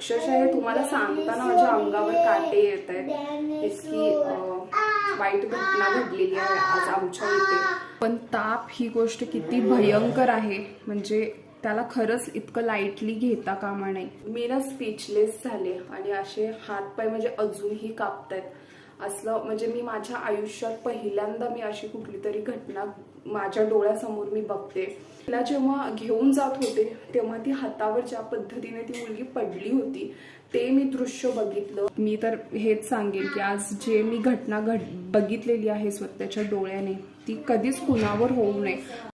अक्षरशः हे तुम्हाला सांगताना माझ्या अंगावर काटे येत आहेत. इतकी वाईट घटना घडलेली आहे आज आमच्या इथे. पण ताप ही गोष्ट किती भयंकर आहे म्हणजे त्याला खरंच इतकं लाईटली घेता कामा नये. मी ना स्पीचलेस झाले आणि असे हातपाय म्हणजे अजूनही कापतायत. असलं म्हणजे मी माझ्या आयुष्यात पहिल्यांदा मी अशी कुठली तरी घटना माझ्या डोळ्यासमोर मी बघते. तिला जेव्हा घेऊन जात होते तेव्हा ती हातावर ज्या पद्धतीने ती मुलगी पडली होती ते मी दृश्य बघितलं. मी तर हेच सांगेन की आज जे मी घटना बघितलेली आहे स्वतःच्या डोळ्याने ती कधीच कुणावर होऊ नये.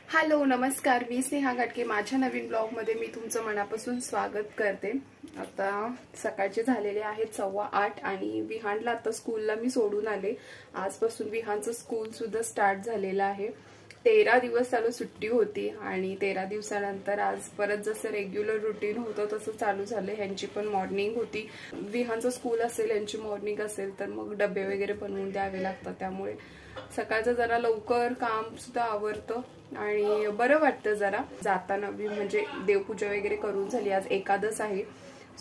हॅलो नमस्कार, मी स्नेहा घाटके. माझ्या नवीन ब्लॉगमध्ये मी तुमचं मनापासून स्वागत करते. आता सकाळचे झालेले आहेत 8:15 आणि विहानला आता स्कूलला मी सोडून आले. आजपासून विहानचं स्कूल सुद्धा स्टार्ट झालेलं आहे. 13 दिवस चालू सुट्टी होती आणि 13 दिवसानंतर आज परत जसं रेग्युलर रुटीन होतं तसं चालू झालं. ह्यांची पण मॉर्निंग होती. विहानचं स्कूल असेल यांची मॉर्निंग असेल तर मग डबे वगैरे बनवून द्यावे लागतात. त्यामुळे सकाळचं जरा लवकर काम सुद्धा आवरतं आणि बरं वाटतं जरा जाताना. म्हणजे देवपूजा वगैरे करून झाली. आज एकादश आहे.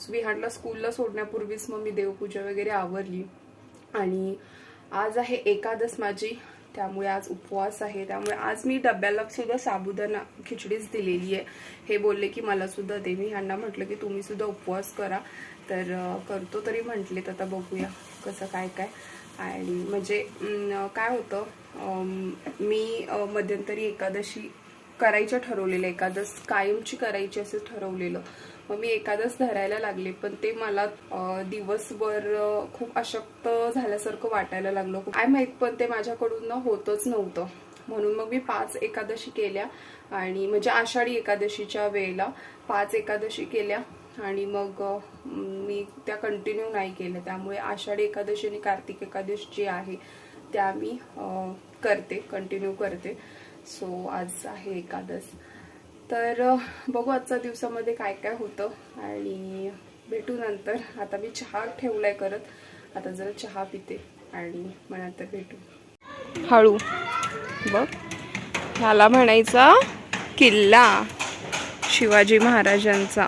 विहानला स्कूलला सोडण्यापूर्वीच मग मी देवपूजा वगैरे आवरली आणि आज आहे एकादश माझी. त्यामुळे आज उपवास आहे. त्यामुळे आज मी डब्याला सुद्धा साबुदाणा खिचडीच दिलेली आहे. हे बोलले की मला सुद्धा दे. मी ह्यांना म्हटलं की तुम्ही सुद्धा उपवास करा तर करतो तरी म्हटलेत. आता बघूया कसं काय काय. आणि म्हणजे काय होतं मी मध्यंतरी एकादशी करायचं ठरवलेलं. एकादश कायमची करायची असं ठरवलेलं. मग मी एकादश धरायला लागले पण ते मला दिवसभर खूप अशक्त झाल्यासारखं वाटायला लागलं. काय माहित पण ते माझ्याकडून होतच नव्हतं. म्हणून मग मी 5 एकादशी केल्या आणि म्हणजे आषाढी एकादशीच्या वेळेला 5 एकादशी केल्या आणि मग मी त्या कंटिन्यू नाही केल्या. त्यामुळे आषाढी एकादशी आणि कार्तिक एकादशी जी आहे त्या मी करते, कंटिन्यू करते. सो आज आहे एकादश. तर बघू आजच्या दिवसामध्ये काय काय होतं आणि भेटू नंतर. आता मी चहा ठेवलाय करत. आता जरा चहा पिते आणि मग नंतर भेटू. हळू बघ, ह्याला म्हणायचा किल्ला शिवाजी महाराजांचा.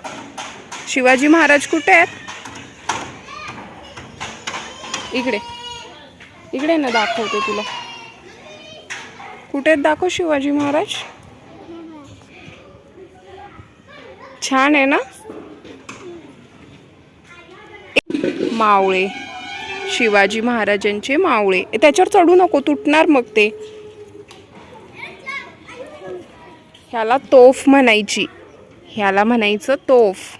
शिवाजी महाराज कुठे आहेत? इकडे इकडे ना, दाखवते तुला. कुठे आहेत दाखव शिवाजी महाराज. छान आहे ना. मावळे, शिवाजी महाराजांचे मावळे. त्याच्यावर चढू नको, तुटणार मग ते. ह्याला तोफ म्हणायची. ह्याला म्हणायचं तोफ.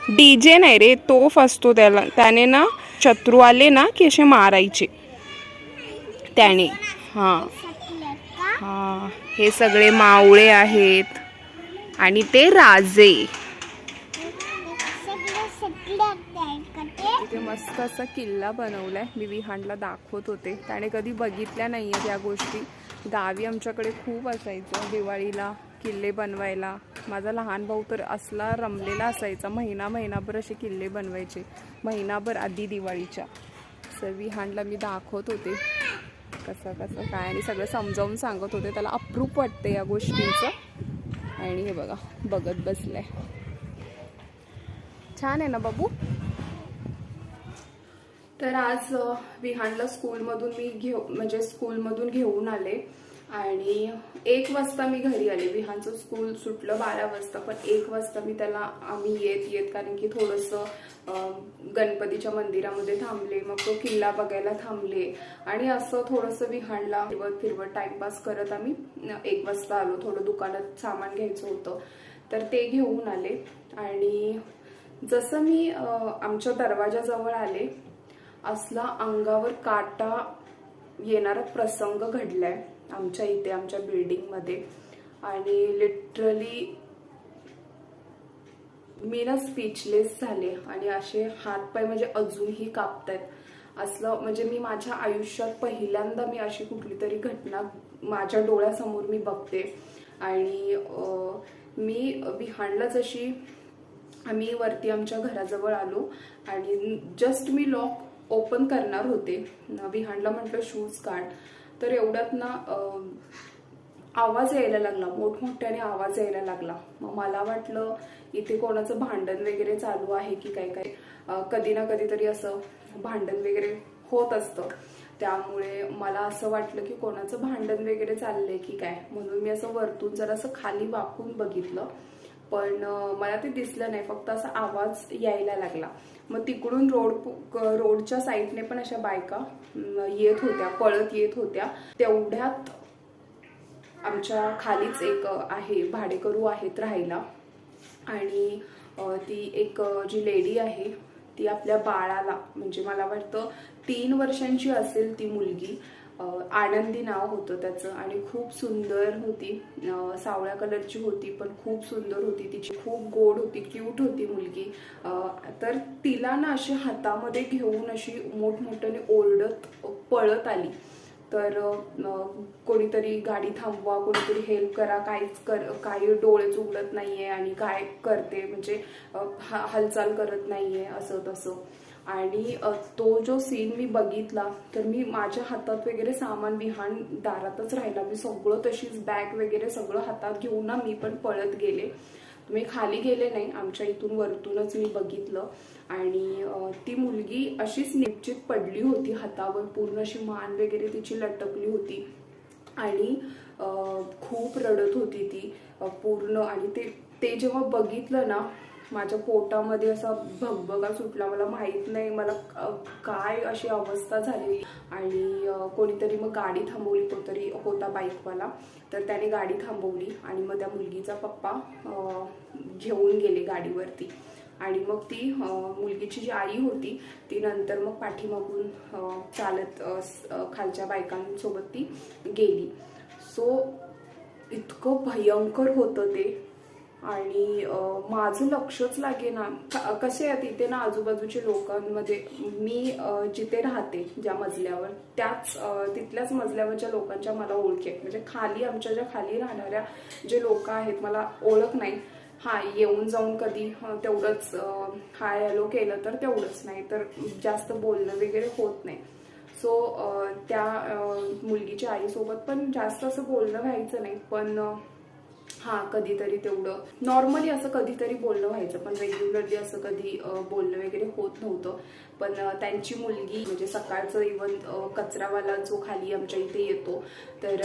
डीजे नाही रे, तोफ असतो त्याला. त्याने ना शत्रू आले ना की असे मारायचे त्याने. हा हा, हे सगळे मावळे आहेत आणि ते राजे. इथे मस्त असा किल्ला बनवलाय. मी विहानला दाखवत होते. त्याने कधी बघितल्या नाहीये या गोष्टी. गावी आमच्याकडे खूप असायचं दिवाळीला किल्ले बनवायला. माझा लहान भाऊ तर असला रमलेला असायचा. महिनाभर असे किल्ले बनवायचे, महिनाभर आधी दिवाळीच्या. सर विहानला मी दाखवत होते कसं कसं काय आणि सगळं समजावून सांगत होते. त्याला अप्रूप वाटते या गोष्टींचं. आणि हे बघा बघत बसलाय. छान आहे ना बाबू. तर आज विहानला स्कूलमधून घेऊन आले आणि 1 वाजता मी घरी आले. विहानचं स्कूल सुटलं 12 वाजता पण 1 वाजता आम्ही येत कारण की थोडंसं गणपतीच्या मंदिरामध्ये थांबले. मग तो किल्ला बघायला थांबले आणि असं थोडंसं विहानला फिरवत टाइमपास करत आम्ही 1 वाजता आलो. थोडं दुकानात सामान घ्यायचं होतं तर ते घेऊन आले. आणि जसं मी आमच्या दरवाजाजवळ आले असला अंगावर काटा येणारा प्रसंग घडलाय आमच्या इथे, आमच्या बिल्डिंगमध्ये. आणि लिटरली मी ना स्पीचलेस झाले आणि असे हातपाय म्हणजे अजूनही कापतायत. असलं म्हणजे मी माझ्या आयुष्यात पहिल्यांदा मी अशी कुठली तरी घटना माझ्या डोळ्यासमोर मी बघते. आणि मी विहानला जशी आम्ही वरती आमच्या घराजवळ आलो आणि जस्ट मी लॉक ओपन करणार होते. विहानला म्हटलं शूज काढ. तर एवढ्यात ना आवाज यायला लागला, मोठमोठ्याने आवाज यायला लागला. मग मला वाटलं इथे कोणाचं भांडण वगैरे चालू आहे की काय काय. कधी ना कधीतरी असं भांडण वगैरे होत असतं, त्यामुळे मला असं वाटलं की कोणाचं भांडण वगैरे चाललंय की काय. म्हणून मी असं वरतून जरासं खाली वाकून बघितलं, पण मला ते दिसलं नाही, फक्त असा आवाज यायला लागला. मग तिकडून रोडच्या साईडने पण अशा बायका येत होत्या, पळत येत होत्या. तेवढ्यात आमच्या खालीच एक आहे, भाडेकरू आहेत राहायला, आणि ती एक जी लेडी आहे ती आपल्या बाळाला, म्हणजे मला वाटतं 3 वर्षांची असेल ती मुलगी, आनंदी नाव होतं त्याचं, आणि खूप सुंदर होती, सावळ्या कलरची होती, पण खूप सुंदर होती, तिची खूप गोड होती, क्यूट होती मुलगी. तर तिला ना अशी हातामध्ये घेऊन अशी मोठमोठ्याने ओरडत पळत आली. तर कोणीतरी गाडी थांबवा, कोणीतरी हेल्प करा, काही डोळेच उघडत नाहीये आणि काय करते, म्हणजे हालचाल करत नाहीये, असं तसं. आणि तो जो सीन मी बघितला, तर मी माझ्या हातात वगैरे सामान विहान दारातच राहिला. मी सगळं तशीच बॅग वगैरे सगळं हातात घेऊन ना मी पण पळत गेले. मी खाली गेले नाही, आमच्या इथून वरतूनच मी बघितलं. आणि ती मुलगी अशीच निश्चित पडली होती, हातावर पूर्ण अशी मान वगैरे तिची लटकली होती, आणि खूप रडत होती ती पूर्ण. आणि ते जेव्हा बघितलं ना, माझ्या पोटामध्ये असा भगभगा सुटला. मला माहित नाही मला काय अशी अवस्था झाली. आणि कोणीतरी मग गाडी थांबवली, कोणतरी होता बाईकवाला, तर त्याने गाडी थांबवली, आणि मग त्या मुलगीचा पप्पा घेऊन गेले गाडीवरती. आणि मग ती मुलगीची जी आई होती ती नंतर मग पाठीमागून चालत खालच्या बायकांसोबत ती गेली. सो इतकं भयंकर होतं ते. आणि माझं लक्षच लागेना. कसे आहेत इथे ना आजूबाजूच्या लोकांमध्ये, मी जिथे राहते ज्या मजल्यावर, तिथल्याच मजल्यावरच्या लोकांच्या मला ओळखी आहेत. म्हणजे खाली आमच्या ज्या खाली राहणाऱ्या जे लोक आहेत मला ओळख नाही. हा, येऊन जाऊन कधी तेवढंच हाय हॅलो केलं तर तेवढंच, नाही तर जास्त बोलणं वगैरे होत नाही. सो त्या मुलगीच्या आईसोबत पण जास्त असं बोलणं व्हायचं नाही, पण हा कधीतरी तेवढं नॉर्मली असं कधीतरी बोलणं व्हायचं, पण रेग्युलरली असं कधी बोलणं वगैरे होत नव्हतं. पण त्यांची मुलगी, म्हणजे सकाळचं इव्हन कचरावाला जो खाली आमच्या इथे येतो, तर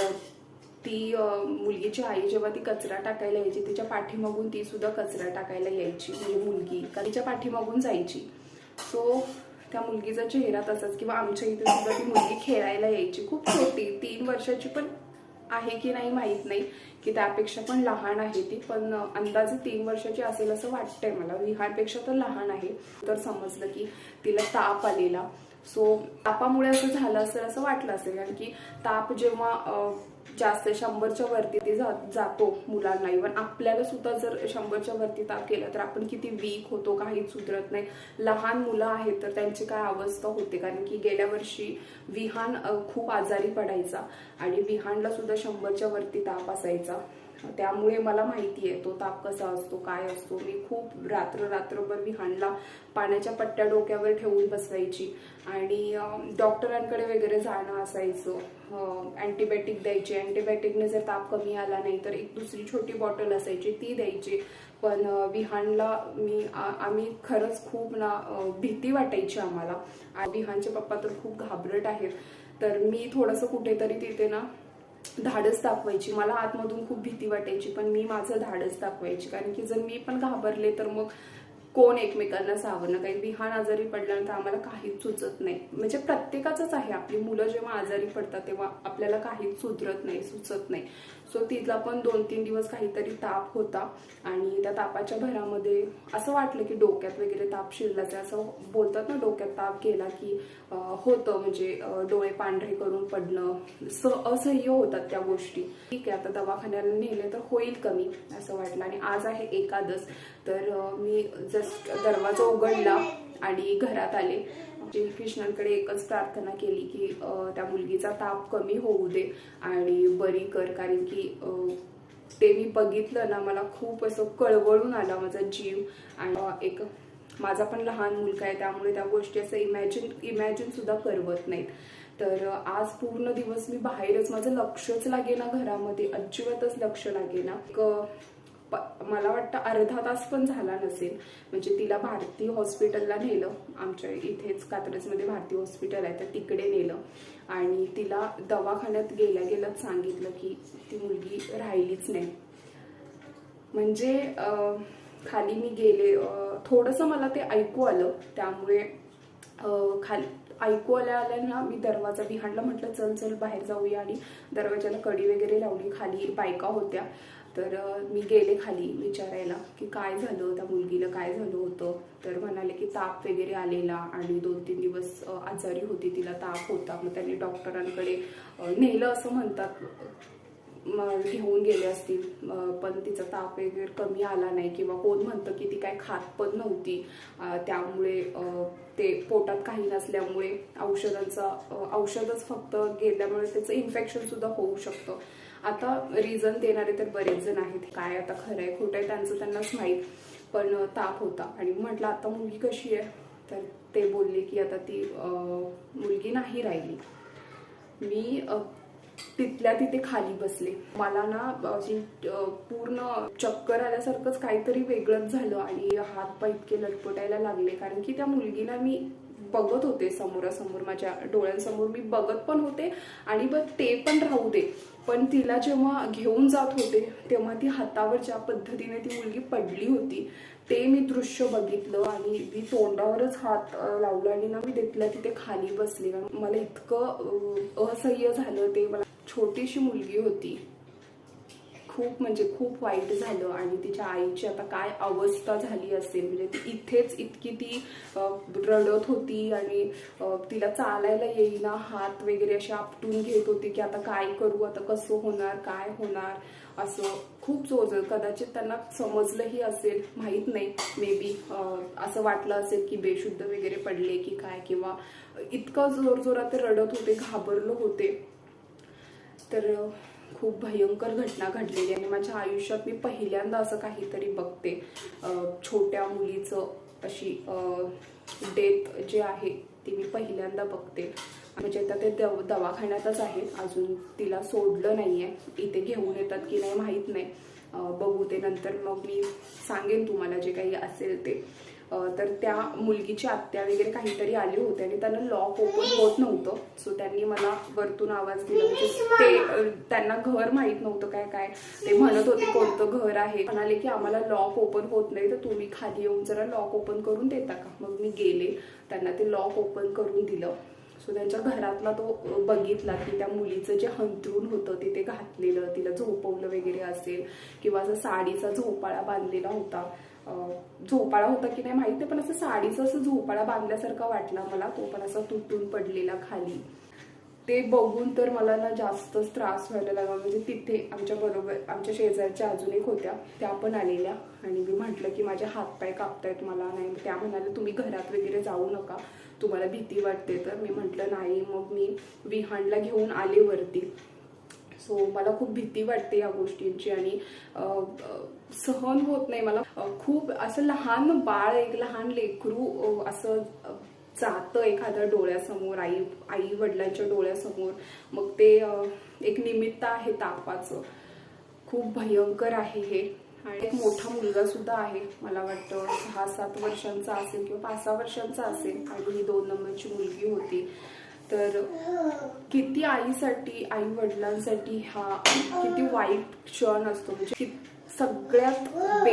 ती मुलगीची आई जेव्हा ती कचरा टाकायला यायची, तिच्या पाठीमागून ती सुद्धा कचरा टाकायला यायची, म्हणजे मुलगी का तिच्या पाठीमागून जायची. सो त्या मुलगीचा चेहरा तसाच. किंवा आमच्या इथे सुद्धा ती मुलगी खेळायला यायची, खूप छोटी, 3 वर्षाची पण आहे की नाही माहित नाही, की त्यापेक्षा पण लहान आहे ती, पण अंदाजे 3 वर्षाची असेल असं वाटतंय मला, विहारपेक्षा तर लहान आहे. तर समजलं की तिला ताप आलेला. सो तापामुळे असं झालं असेल असं वाटलं असेल, कारण की ताप जेव्हा जास्त 100च्या वरती जातो मुलांना, इव्हन आपल्याला सुद्धा जर 100च्या वरती ताप केला तर आपण किती वीक होतो, काहीच सुधरत नाही. लहान मुलं आहेत तर त्यांची काय अवस्था होते, कारण की गेल्या वर्षी विहान खूप आजारी पडायचा, आणि विहानला सुद्धा 100च्या वरती ताप असायचा. त्यामुळे मला माहिती आहे तो ताप कसा असतो, काय असतो. मी खूप रात्रभर विहानला पाण्याच्या पट्ट्या डोक्यावर ठेवून बसवायची, आणि डॉक्टरांकडे वगैरे जाणं असायचं. अँटीबायोटिक द्यायचे, अँटीबायोटिकने जर ताप कमी आला नाही तर एक दुसरी छोटी बॉटल असायची ती द्यायची. पण विहानला आम्ही खरंच खूप ना भीती वाटायची आम्हाला. विहानचे पप्पा तर खूप घाबरट आहेत, तर मी थोडंसं कुठेतरी तिथे ना धाडस दाखवायची. मला आतमधून खूप भीती वाटायची, पण मी माझं धाडस दाखवायची, कारण की जर मी पण घाबरले तर मग कोण एकमेकांना सावरणार. काही विहान आजारी पडल्यानंतर आम्हाला काहीच सुचत नाही, म्हणजे प्रत्येकाचंच आहे. आपली मुलं जेव्हा आजारी पडतात तेव्हा आपल्याला काहीच सुधरत नाही, सुचत नाही. सो तिला पण 2-3 दिवस काहीतरी ताप होता, आणि त्या तापाच्या भरामध्ये असं वाटलं की डोक्यात वगैरे ताप शिरलाच आहे. असं बोलतात ना, डोक्यात ताप गेला की होतं, म्हणजे डोळे पांढरे करून पडणं, असह्य होतात त्या गोष्टी. ठीक आहे, आता दवाखान्याला नेले तर होईल कमी असं वाटलं. आणि आज आहे एकादश, तर मी जस्ट दरवाजा उघडला आणि घरात आले. श्रीकृष्णांकडे एकच प्रार्थना केली की त्या मुलगीचा ताप कमी होऊ दे आणि बरी कर, कारण की ते मी बघितलं ना, मला खूप असं कळवळून आला माझा जीव. आणि एक माझा पण लहान मुलगा आहे, त्यामुळे त्या गोष्टी असं इमॅजिन सुद्धा करवत नाहीत. तर आज पूर्ण दिवस मी बाहेरच, माझं लक्षच लागेना घरामध्ये, अजिबातच लक्ष लागेना. मला वाटतं अर्धा तास पण झाला नसेल. म्हणजे तिला भारती हॉस्पिटलला नेलं, आमच्या इथेच कात्रजमध्ये भारती हॉस्पिटल आहे, तर तिकडे नेलं आणि तिला दवाखान्यात गेल्याच सांगितलं की ती मुलगी राहिलीच नाही. म्हणजे खाली मी गेले, थोडंसं मला ते ऐकू आलं, त्यामुळे खाली ऐकू आल्या ना मी दरवाजा विहांडला, म्हटलं चल चल बाहेर जाऊया, आणि दरवाजाला कडी वगैरे लावली. खाली बायका होत्या, तर मी गेले खाली विचारायला की काय झालं, त्या मुलगीला काय झालं होतं. तर म्हणाले की ताप वगैरे आलेला आणि 2-3 दिवस आजारी होती, तिला ताप होता. मग त्यांनी डॉक्टरांकडे नेलं असं म्हणतात, घेऊन गेले असतील, पण तिचा ताप वगैरे कमी आला नाही, किंवा कोण म्हणतं की ती काय खात पण नव्हती, त्यामुळे ते पोटात काही नसल्यामुळे औषधच फक्त घेतल्यामुळे त्याचं इन्फेक्शन सुद्धा होऊ शकतं. आता रिझन देणारे तर बरेच जण आहेत, काय आता खरं आहे खोटं आहे त्यांचं त्यांनाच माहीत, पण ताप होता. आणि म्हटलं आता मुलगी कशी आहे, तर ते बोलले की आता ती मुलगी नाही राहिली. मी तिथल्या तिथे खाली बसले. मला ना अशी पूर्ण चक्कर आल्यासारखंच काहीतरी वेगळंच झालं आणि हात पाय इतके लटपटायला लागले, कारण की त्या मुलगीला मी बघत होते समोरासमोर, माझ्या डोळ्यांसमोर मी बघत पण होते. आणि बस ते पण राहू दे, पण तिला जेव्हा घेऊन जात होते तेव्हा ती हातावर ज्या पद्धतीने ती मुलगी पडली होती ते मी दृश्य बघितलं आणि मी तोंडावरच हात लावला आणि ना मी तिथल्या तिथे खाली बसले. मला इतकं असह्य झालं ते. मला छोटीशी मुलगी होती, खूप म्हणजे खूप वाईट झालं. आणि तिच्या आईची आता काय अवस्था झाली असेल, म्हणजे ती इथेच इतकी ती रडत होती आणि तिला चालायला येईना, हात वगैरे असे आपटून घेत होती की आता काय करू, आता कसं होणार, काय होणार, असं खूप जोर. कदाचित त्यांना समजलंही असेल, माहीत नाही, मे बी असं वाटलं असेल की बेशुद्ध वगैरे पडले की काय, किंवा इतकं जोरात रडत होते, घाबरलो होते. तर खूप भयंकर घटना घडलेली आणि माझ्या आयुष्यात मी पहिल्यांदा असं काहीतरी बघते. छोट्या मुलीचं अशी डेथ जे आहे ती मी पहिल्यांदा बघते. म्हणजे आता ते दवाखान्यातच आहे, अजून तिला सोडलं नाहीये. इथे घेऊन येतात की नाही माहीत नाही, बघू ते नंतर, मग मी सांगेन तुम्हाला जे काही असेल ते. तर त्या मुलगीची आत्या वगैरे काहीतरी आले होते आणि त्यांना लॉक ओपन होत नव्हतं. सो त्यांनी मला वरतून आवाज दिला. म्हणजे ते त्यांना घर माहीत नव्हतं काय ते म्हणत होते कोणतं घर आहे. म्हणाले की आम्हाला लॉक ओपन होत नाही, तर तुम्ही खाली येऊन जरा लॉक ओपन करून देता का. मग मी गेले, त्यांना ते लॉक ओपन करून दिलं. सो त्यांच्या घरातला तो बघितला की त्या मुलीचं जे हंतरून होतं तिथे घातलेलं, तिला झोपवलं वगैरे असेल, किंवा असं साडीचा झोपाळा बांधलेला होता. झोपाळा होता की नाही माहिती, पण असं साडीचा असं झोपाळा बांधल्यासारखा वाटला मला, तो पण असा तुटून पडलेला खाली. ते बघून तर मला ना जास्तच त्रास व्हायला लागला. म्हणजे तिथे आमच्या बरोबर आमच्या शेजारच्या अजून एक होत्या, त्या पण आलेल्या आणि मी म्हटलं की माझे हातपाय कापतायत, मला नाही. त्या म्हणाले तुम्ही घरात वगैरे जाऊ नका, तुम्हाला भीती वाटते तर. मी म्हटलं नाही. मग मी विहांडला घेऊन आले वरती. सो मला खूप भीती वाटते या गोष्टींची आणि सहन होत नाही मला. खूप असं लहान बाळ, एक लहान लेकरू असं जातं एखाद्या डोळ्यासमोर, आई वडिलांच्या डोळ्यासमोर, मग ते एक निमित्त आहे तापाचं. खूप भयंकर आहे हे. आणि एक मोठा मुलगा सुद्धा आहे, मला वाटतं 6-7 वर्षांचा असेल किंवा 5-6 वर्षांचा असेल, आणि ही 2 नंबरची मुलगी होती. तर किती आईसाठी, आई वडिलांसाठी हा किती वाईट क्षण असतो. म्हणजे सगळ्यात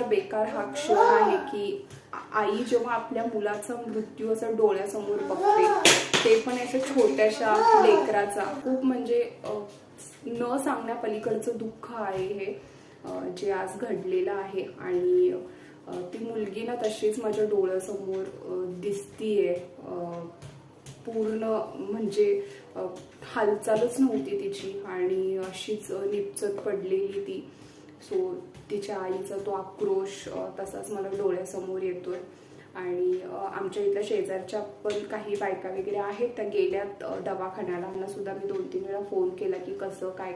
बेकार हा क्षण आहे की आई जेव्हा आपल्या मुलाचा मृत्यू असं डोळ्यासमोर बघते, ते पण अशा छोट्याशा लेकराचा. खूप म्हणजे न सांगण्या पलीकडचं दुःख आहे हे जे आज घडलेलं आहे. आणि ती मुलगी ना तशीच माझ्या डोळ्यासमोर दिसतीये. पूर्ण म्हणजे हालचालच नव्हती तिची आणि अशीच निपचत पडलेली ती. सो तिच्या आईचा तो आक्रोश तसाच मला डोळ्यासमोर येतोय. आणि आमच्या इथल्या शेजारच्या पण काही बायका वगैरे आहेत, त्या गेल्यात दवाखान्याला. त्यांना सुद्धा मी 2-3 वेळा फोन केला की कसं काय.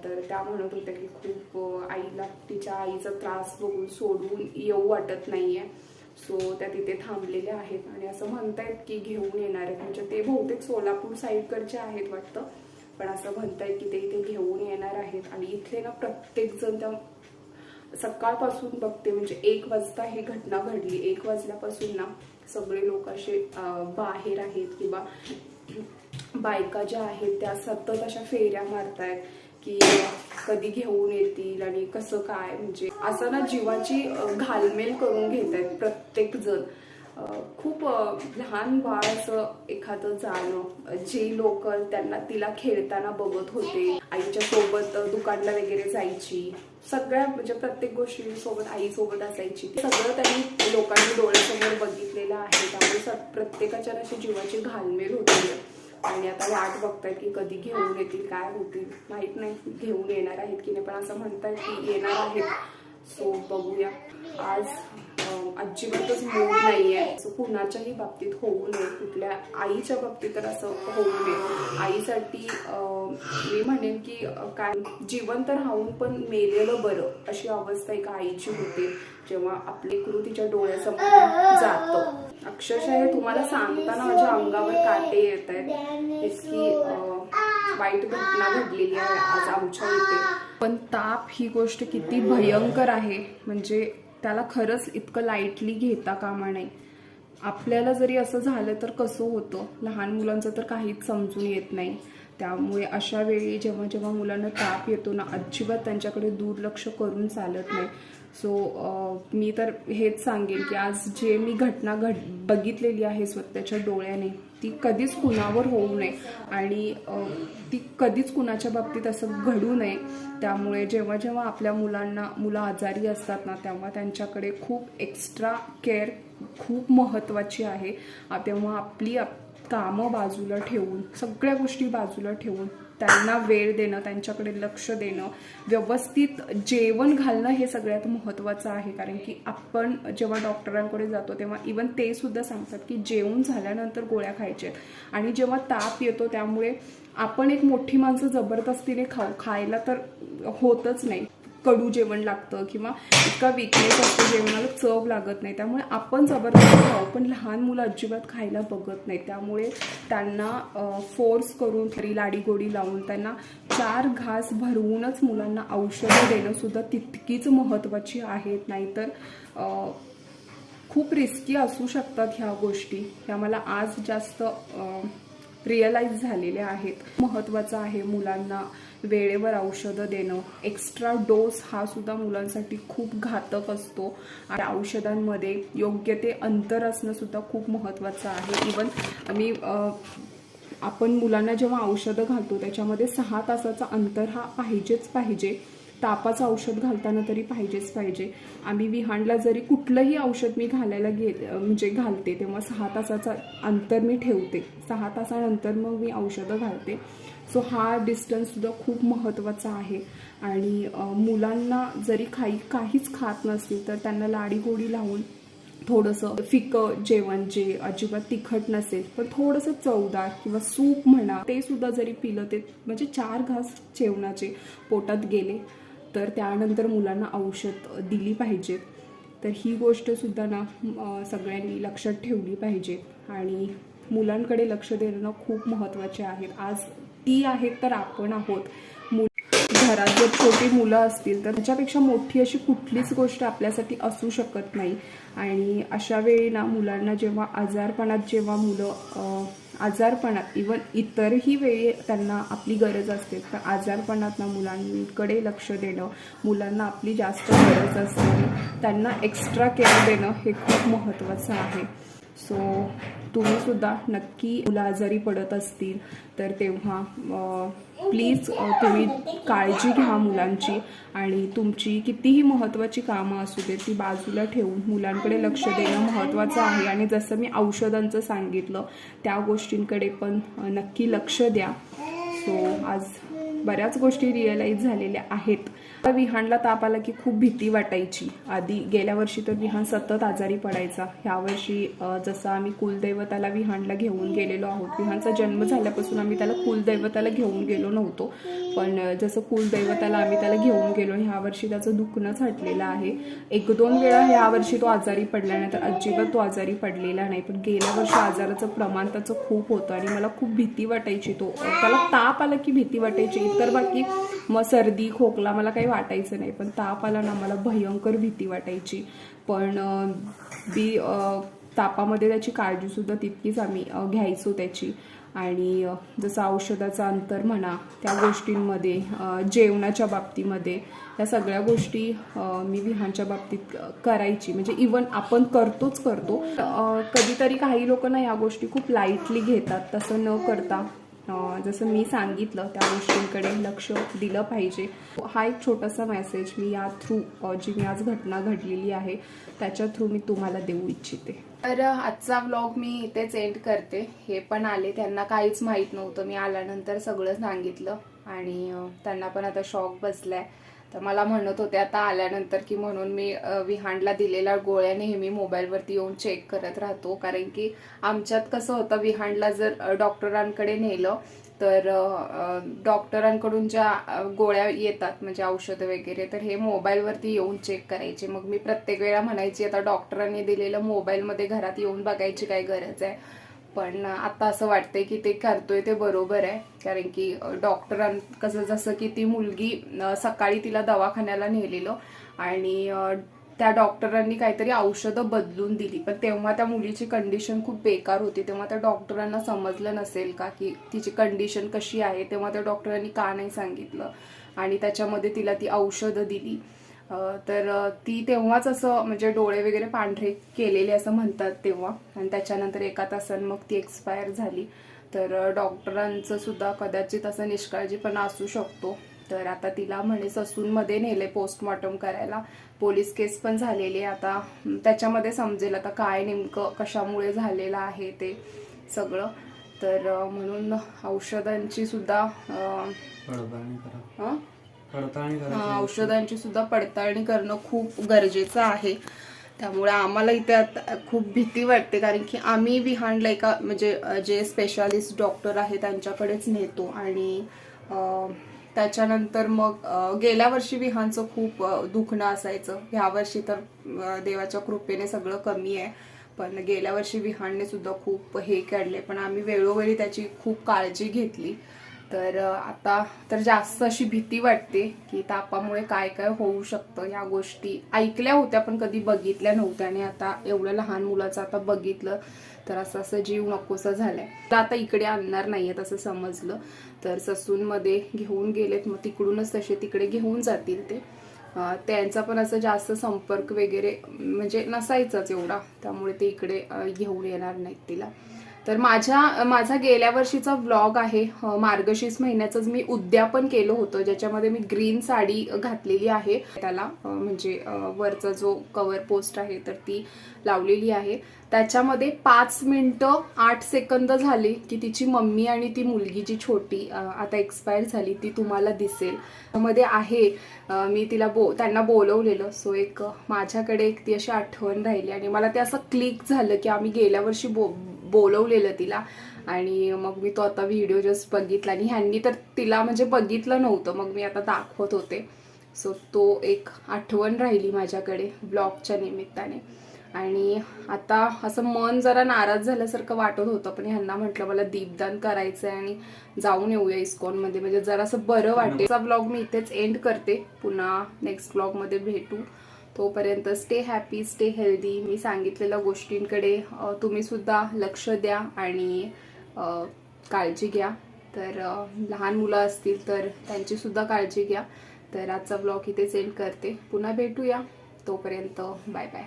तर त्या म्हणत होत्या की खूप आईला तिच्या आईचा त्रास बघून सोडून येऊ वाटत नाहीये. सो त्या तिथे थांबलेल्या आहेत आणि असं म्हणतायत की घेऊन येणार आहेत. म्हणजे ते बहुतेक सोलापूर साईडकडचे आहेत वाटतं, पण असं म्हणतायत की ते इथे घेऊन येणार आहेत. आणि इथले ना प्रत्येक जण त्या सकाळपासून बघते, म्हणजे 1 वाजता ही घटना घडली. 1 वाजल्यापासून ना सगळे लोक असे बाहेर आहेत किंवा बायका ज्या आहेत त्या सतत अशा फेऱ्या मारतायत की कधी घेऊन येतील आणि कसं काय, म्हणजे असं ना जीवाची घालमेल करून घेत आहेत प्रत्येक जण. खूप लहान बाळ असं एखादं जाणं, जे लोक त्यांना तिला खेळताना बघत होते, आईच्या सोबत दुकानला वगैरे जायची, सगळ्या म्हणजे प्रत्येक गोष्टी सोबत आई सोबत असायची, सगळं त्यांनी लोकांनी डोळ्यासमोर बघितलेलं आहे. त्यामुळे प्रत्येकाच्या अशी जीवाची घालमेल होती आणि आता वाट बघतायत की कधी घेऊन येतील, काय होतील माहित नाही, घेऊन येणार आहेत की नाही, पण असं म्हणतायत की येणार आहेत. सो बघूया. आज अजिबातच मूड नाहीये. असं कुणाच्याही बाबतीत होऊ नये, कुठल्या आईच्या बाबतीत तर असं होऊ नये. आईसाठी मी म्हणेन की काय, जिवंत राहून पण मेलेलं बरं, अशी अवस्था एका आईची होते जेव्हा आपले लेकरू तिच्या डोळ्यासमोर जातं. अक्षरशः हे तुम्हाला सांगताना माझ्या अंगावर काटे येत आहेत. इतकी वाईट घटना घडलेली आहे आज आमच्या इथे. पण ताप ही गोष्ट किती भयंकर आहे, म्हणजे त्याला खरंच इतकं लाईटली घेता कामा नये. आपल्याला जरी असं झालं तर कसं होतं, लहान मुलांचं तर काहीच समजून येत नाही. त्यामुळे अशा वेळी जेव्हा जेव्हा मुलांना ताप येतो ना, अजिबात त्यांच्याकडे दुर्लक्ष करून चालत नाही. सो मी तर हेच सांगेन की आज जे मी घटना बघितलेली आहे स्वतःच्या डोळ्याने, ती कधीच कुणावर होऊ नये आणि ती कधीच कुणाच्या बाबतीत असं घडू नये. त्यामुळे जेव्हा जेव्हा आपल्या मुलं आजारी असतात ना, तेव्हा त्यांच्याकडे खूप एक्स्ट्रा केअर खूप महत्त्वाची आहे. तेव्हा आपली कामं बाजूला ठेवून, सगळ्या गोष्टी बाजूला ठेवून त्यांना वेळ देणं, त्यांच्याकडे लक्ष देणं, व्यवस्थित जेवण घालणं हे सगळ्यात महत्त्वाचं आहे. कारण की आपण जेव्हा डॉक्टरांकडे जातो तेव्हा इवन ते सुद्धा सांगतात की जेवण झाल्यानंतर गोळ्या खायच्या. आणि जेव्हा ताप येतो त्यामुळे आपण एक मोठी माणसं जबरदस्तीने खायला तर होतच नाही, कडू जेवण लागतं किंवा इतका विकनेस असतो, जेवणाला चव लागत नाही, त्यामुळे आपण जबरदस्ती खाऊ. पण लहान मुलं अजिबात खायला बघत नाही. त्यामुळे त्यांना फोर्स करून तरी लाडीगोडी लावून त्यांना 4 घास भरवूनच मुलांना औषधं देणं सुद्धा तितकीच महत्त्वाची आहेत. नाहीतर खूप रिस्की असू शकतात ह्या गोष्टी. ह्या मला आज जास्त रिअलाइज झालेल्या आहेत. महत्त्वाचं आहे मुलांना वेळेवर औषधं देणं. एक्स्ट्रा डोस हा सुद्धा मुलांसाठी खूप घातक असतो आणि औषधांमध्ये योग्य ते अंतर असणं सुद्धा खूप महत्त्वाचं आहे. इवन आपण मुलांना जेव्हा औषधं घालतो त्याच्यामध्ये 6 तासाचा अंतर हा पाहिजेच पाहिजे. तापाचं औषध घालताना तरी पाहिजेच पाहिजे. आम्ही विहानला जरी कुठलंही औषध मी घालायला म्हणजे घालते तेव्हा 6 तासाचा अंतर मी ठेवते. 6 तासानंतर मग मी औषधं घालते. सो हा डिस्टन्स सुद्धा खूप महत्त्वाचा आहे. आणि मुलांना जरी काहीच खात नसतील तर त्यांना लाडीगोडी लावून थोडंसं फिकं जेवण, जे अजिबात तिखट नसेल पण थोडंसं चवदार किंवा सूप म्हणा, ते सुद्धा जरी पिलं, ते म्हणजे 4 घास जेवणाचे पोटात गेले तर त्यानंतर मुलांना औषध दिली पाहिजेत. तर ही गोष्ट सुद्धा ना सगळ्यांनी लक्षात ठेवली पाहिजे. आणि मुलांकडे लक्ष देणं खूप महत्त्वाचे आहेत. आज ती आहेत तर आपण आहोत. घरात जर छोटी मुलं असतील तर त्याच्यापेक्षा मोठी अशी कुठलीच गोष्ट आपल्यासाठी असू शकत नाही. आणि अशा वेळी ना मुलांना जेव्हा जेव्हा मुलं आजारपणात, इवन इतरही वेळी त्यांना आपली गरज असते, तर आजारपणात ना मुलांकडे लक्ष देणं, मुलांना आपली जास्त गरज असते, त्यांना एक्स्ट्रा केअर देणं हे खूप महत्त्वाचं आहे. सो तुम्ही सुद्धा नक्की मुलं आजारी पडत असतील तर तेव्हा प्लीज तुम्ही काळजी घ्या मुलांची. आणि तुमची कितीही महत्त्वाची कामं असू दे ती बाजूला ठेवून मुलांकडे लक्ष देणं महत्त्वाचं आहे. आणि जसं मी औषधांचं सांगितलं त्या गोष्टींकडे पण नक्की लक्ष द्या. सो आज बऱ्याच गोष्टी रिअलाइज झालेल्या आहेत विहानला ताप आला की खूप भीती वाटायची. आधी गेल्या वर्षी तर विहान सतत आजारी पडायचा. ह्या वर्षी जसं आम्ही कुलदैवताला विहानला घेऊन गेलेलो आहोत, विहानचा जन्म झाल्यापासून आम्ही त्याला कुलदैवताला घेऊन गेलो नव्हतो, पण जसं कुलदैवताला आम्ही त्याला घेऊन गेलो, ह्या वर्षी त्याचं दुखणंच हटलेलं आहे. 1-2 वेळा ह्या वर्षी तो आजारी पडल्यानंतर अजिबात तो आजारी पडलेला नाही, पण गेल्या वर्षी आजाराचं प्रमाण त्याचं खूप होतं आणि मला खूप भीती वाटायची. त्याला ताप आला की भीती वाटायची. इतर बाकी मग सर्दी खोकला मला काही वाटायचं नाही, पण ताप आला ना मला भयंकर भीती वाटायची. पण तापामध्ये त्याची काळजी सुद्धा तितकीच आम्ही घ्यायचो त्याची. आणि जसं औषधाचं अंतर म्हणा, त्या गोष्टींमध्ये, जेवणाच्या बाबतीमध्ये, या सगळ्या गोष्टी मी विहानच्या बाबतीत करायची. म्हणजे इवन आपण करतो. कधीतरी काही लोक ना या गोष्टी खूप लाईटली घेतात. तसं न करता जसं मी सांगितलं त्या गोष्टींकडे लक्ष दिलं पाहिजे. हा एक छोटासा मेसेज मी या थ्रू, जी मी आज घटना घडलेली आहे त्याच्या थ्रू मी तुम्हाला देऊ इच्छिते. तर आजचा व्लॉग मी इथेच एंड करते. हे पण आले, त्यांना काहीच माहीत नव्हतं. मी आल्यानंतर सगळं सांगितलं आणि त्यांना पण आता शॉक बसलाय. तर मला म्हणत होते आता आल्यानंतर की म्हणून मी विहानला दिलेल्या गोळ्या नेहमी मोबाईलवरती येऊन चेक करत राहतो, कारण की आमच्यात कसं होतं, विहानला जर डॉक्टरांकडे नेलं तर डॉक्टरांकडून ज्या गोळ्या येतात म्हणजे औषधं वगैरे, तर हे मोबाईलवरती येऊन चेक करायचे. मग मी प्रत्येक वेळा म्हणायची आता डॉक्टरांनी दिलेलं मोबाईलमध्ये घरात येऊन बघायची काय गरज आहे. पण आता असं वाटतंय की ते करतोय ते बरोबर आहे, कारण की डॉक्टरां कसं, जसं की ती मुलगी सकाळी तिला दवाखान्याला नेलेलं आणि त्या डॉक्टरांनी काहीतरी औषधं बदलून दिली, पण तेव्हा त्या मुलीची कंडिशन खूप बेकार होती. तेव्हा त्या डॉक्टरांना समजलं नसेल का की तिची कंडिशन कशी आहे, तेव्हा त्या डॉक्टरांनी का नाही सांगितलं आणि त्याच्यामध्ये तिला ती औषधं दिली. तर ती तेव्हाच असं म्हणजे डोळे वगैरे पांढरे केलेले असं म्हणतात तेव्हा, आणि त्याच्यानंतर 1 तासाने मग ती एक्सपायर झाली. तर डॉक्टरांचं सुद्धा कदाचित असं निष्काळजीपणा असू शकतो. तर आता तिला म्हणे ससूनमध्ये नेले पोस्टमॉर्टम करायला. पोलीस केस पण झालेली. आता त्याच्यामध्ये समजेल आता काय नेमकं कशामुळे झालेलं आहे ते सगळं. तर म्हणून औषधांची सुद्धा औषधांची सुद्धा पडताळणी करणं खूप गरजेचं आहे. त्यामुळे आम्हाला इथे आता खूप भीती वाटते, कारण की आम्ही विहानला एका म्हणजे जे स्पेशालिस्ट डॉक्टर आहे त्यांच्याकडेच नेतो आणि त्याच्यानंतर मग गेल्या वर्षी विहानचं खूप दुखणं असायचं. ह्या वर्षी तर देवाच्या कृपेने सगळं कमी आहे, पण गेल्या वर्षी विहानने सुद्धा खूप हे काढले, पण आम्ही वेळोवेळी त्याची खूप काळजी घेतली. तर आता तर जास्त अशी भीती वाटते की तापामुळे काय काय होऊ शकतं. या गोष्टी ऐकल्या होत्या पण कधी बघितल्या नव्हत्या, आणि आता एवढं लहान मुलाचं आता बघितलं तर असं जीव नकोसा झालाय. आता इकडे आणणार नाहीये असं समजलं, तर ससूनमध्ये घेऊन गेलेत, मग तिकडूनच तसे तिकडे घेऊन जातील ते. त्यांचा पण असं जास्त संपर्क वगैरे म्हणजे नसायचाच एवढा, त्यामुळे ते इकडे घेऊन येणार नाहीत तिला. तर माझा गेल्या वर्षीचा व्लॉग आहे, मार्गशीर्ष महिन्याचंच मी उद्यापन केलं होतं, ज्याच्यामध्ये मी ग्रीन साडी घातलेली आहे. त्याला म्हणजे वरचा जो कव्हर पोस्ट आहे तर ती लावलेली आहे. त्याच्यामध्ये 5 मिनिटं 8 सेकंद झाले की तिची मम्मी आणि ती मुलगी जी छोटी आता एक्सपायर झाली ती तुम्हाला दिसेल. त्यामध्ये आहे मी तिला त्यांना बोलवलेलं. सो एक माझ्याकडे एक ती अशी आठवण राहिली आणि मला ते असं क्लिक झालं की आम्ही गेल्या वर्षी बोलवलेलं तिला, आणि मग मी तो आता व्हिडिओ जस्ट बघितला आणि ह्यांनी तर तिला म्हणजे बघितलं नव्हतं, मग मी आता दाखवत होते. सो तो एक आठवण राहिली माझ्याकडे ब्लॉगच्या निमित्ताने. आणि आता असं मन जरा नाराज झाल्यासारखं वाटत होतं, पण ह्यांना म्हटलं मला दीपदान करायचं आहे आणि जाऊन येऊया इस्कॉनमध्ये, म्हणजे जरासं बरं वाटेल. हा ब्लॉग मी इथेच एंड करते. पुन्हा नेक्स्ट ब्लॉगमध्ये भेटू. तोपर्यंत स्टे हॅपी, स्टे हेल्दी. मी सांगितलेल्या गोष्टींकडे तुम्ही सुद्धा लक्ष द्या आणि काळजी घ्या. तर लहान मुलं असतील तर त्यांची सुद्धा काळजी घ्या. तर आजचा ब्लॉग इथेच एंड करते. पुन्हा भेटूया. तोपर्यंत बाय बाय.